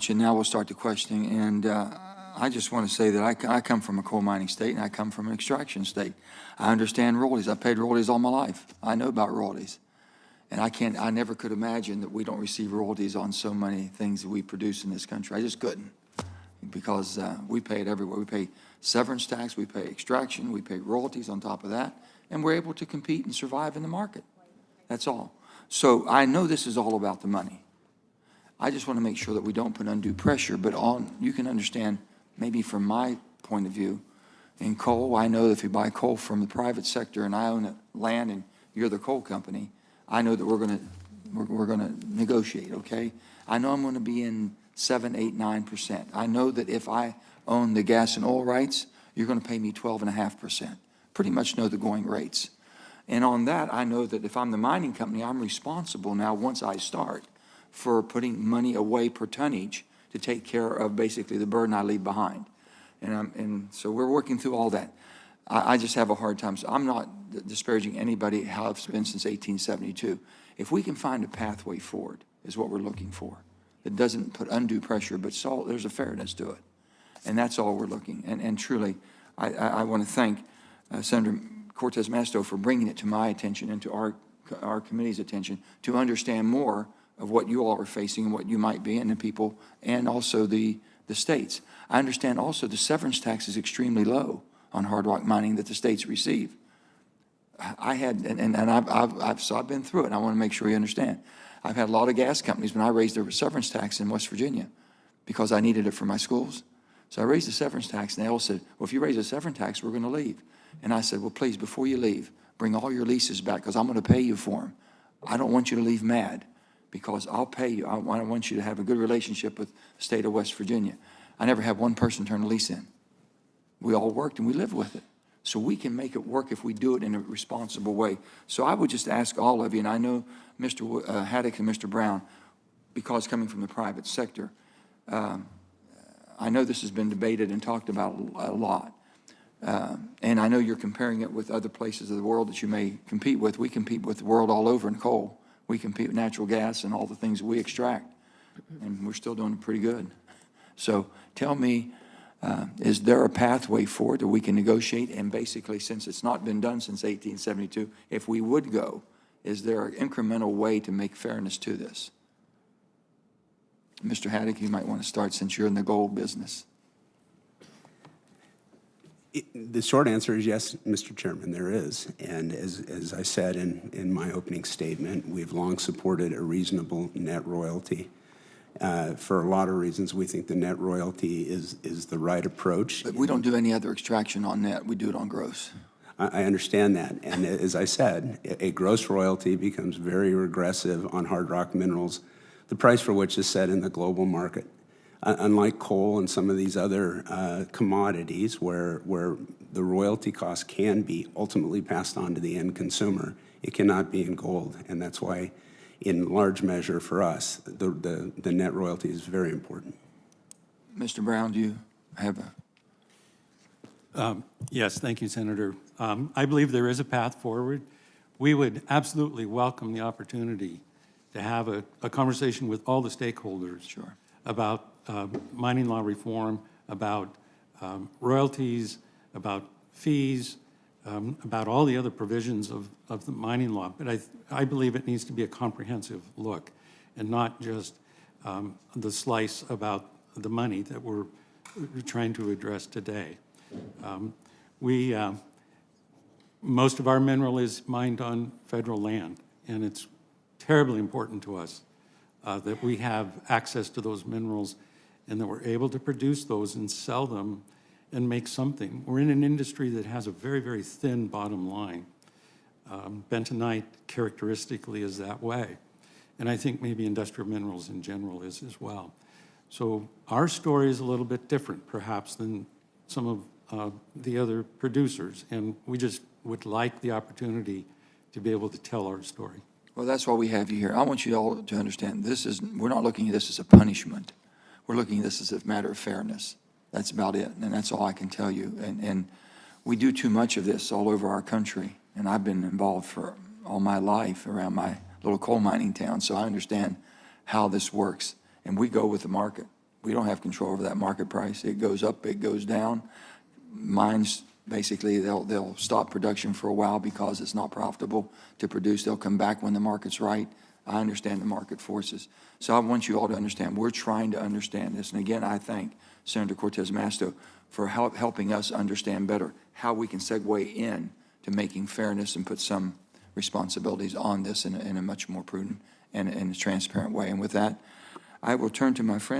Manchin. Now we'll start the questioning. And I just want to say that I come from a coal mining state, and I come from an extraction state. I understand royalties. I've paid royalties all my life. I know about royalties. And I never could imagine that we don't receive royalties on so many things that we produce in this country. I just couldn't, because we pay it everywhere. We pay severance tax, we pay extraction, we pay royalties on top of that, and we're able to compete and survive in the market. That's all. So I know this is all about the money. I just want to make sure that we don't put undue pressure, but you can understand, maybe from my point of view, in coal, I know that if you buy coal from the private sector and I own land and you're the coal company, I know that we're going to negotiate, okay? I know I'm going to be in 7, 8, 9%. I know that if I own the gas and oil rights, you're going to pay me 12.5%. Pretty much know the going rates. And on that, I know that if I'm the mining company, I'm responsible now, once I start, for putting money away per tonnage to take care of basically the burden I leave behind. And so we're working through all that. I just have a hard time. So I'm not disparaging anybody how it's been since 1872. If we can find a pathway forward is what we're looking for. It doesn't put undue pressure, but there's a fairness to it. And that's all we're looking. And truly, I want to thank Senator Cortez Masto for bringing it to my attention and to our committee's attention to understand more of what you all are facing and what you might be, and the people, and also the states. I understand also the severance tax is extremely low on hard rock mining that the states receive. I've been through it, and I want to make sure you understand. I've had a lot of gas companies when I raised their severance tax in West Virginia because I needed it for my schools. So I raised the severance tax, and they all said, well, if you raise the severance tax, we're going to leave. And I said, well, please, before you leave, bring all your leases back because I'm going to pay you for them. I don't want you to leave mad because I'll pay you. I want you to have a good relationship with the state of West Virginia. I never had one person turn a lease in. We all worked and we lived with it. So we can make it work if we do it in a responsible way. So I would just ask all of you, and I know Mr. Haddock and Mr. Brown, because coming from the private sector, I know this has been debated and talked about a lot. And I know you're comparing it with other places of the world that you may compete with. We compete with the world all over in coal. We compete with natural gas and all the things we extract. And we're still doing pretty good. So tell me, is there a pathway forward that we can negotiate? And basically, since it's not been done since 1872, if we would go, is there an incremental way to make fairness to this? Mr. Haddock, you might want to start since you're in the gold business. The short answer is yes, Mr. Chairman, there is. And as I said in my opening statement, we've long supported a reasonable net royalty. For a lot of reasons, we think the net royalty is the right approach. But we don't do any other extraction on net. We do it on gross. I understand that. And as I said, a gross royalty becomes very regressive on hard rock minerals, the price for which is set in the global market. Unlike coal and some of these other commodities where the royalty cost can be ultimately passed on to the end consumer, it cannot be in gold. And that's why, in large measure for us, the net royalty is very important. Mr. Brown, do you have a... Yes, thank you, Senator. I believe there is a path forward. We would absolutely welcome the opportunity to have a conversation with all the stakeholders about mining law reform, about royalties, about fees, about all the other provisions of the mining law. But I believe it needs to be a comprehensive look and not just the slice about the money that we're trying to address today. Most of our mineral is mined on federal land, and it's terribly important to us that we have access to those minerals and that we're able to produce those and sell them and make something. We're in an industry that has a very, very thin bottom line. Bentonite characteristically is that way. And I think maybe industrial minerals in general is as well. So our story is a little bit different, perhaps, than some of the other producers. And we just would like the opportunity to be able to tell our story. Well, that's why we have you here. I want you all to understand we're not looking at this as a punishment. We're looking at this as a matter of fairness. That's about it, and that's all I can tell you. And we do too much of this all over our country, and I've been involved for all my life around my little coal mining town, so I understand how this works. And we go with the market. We don't have control over that market price. It goes up, it goes down. Mines, basically, they'll stop production for a while because it's not profitable to produce. They'll come back when the market's right. I understand the market forces. So I want you all to understand, we're trying to understand this. And again, I thank Senator Cortez Masto for helping us understand better how we can segue in to making fairness and put some responsibilities on this in a much more prudent and a transparent way. And with that, I will turn to my friend.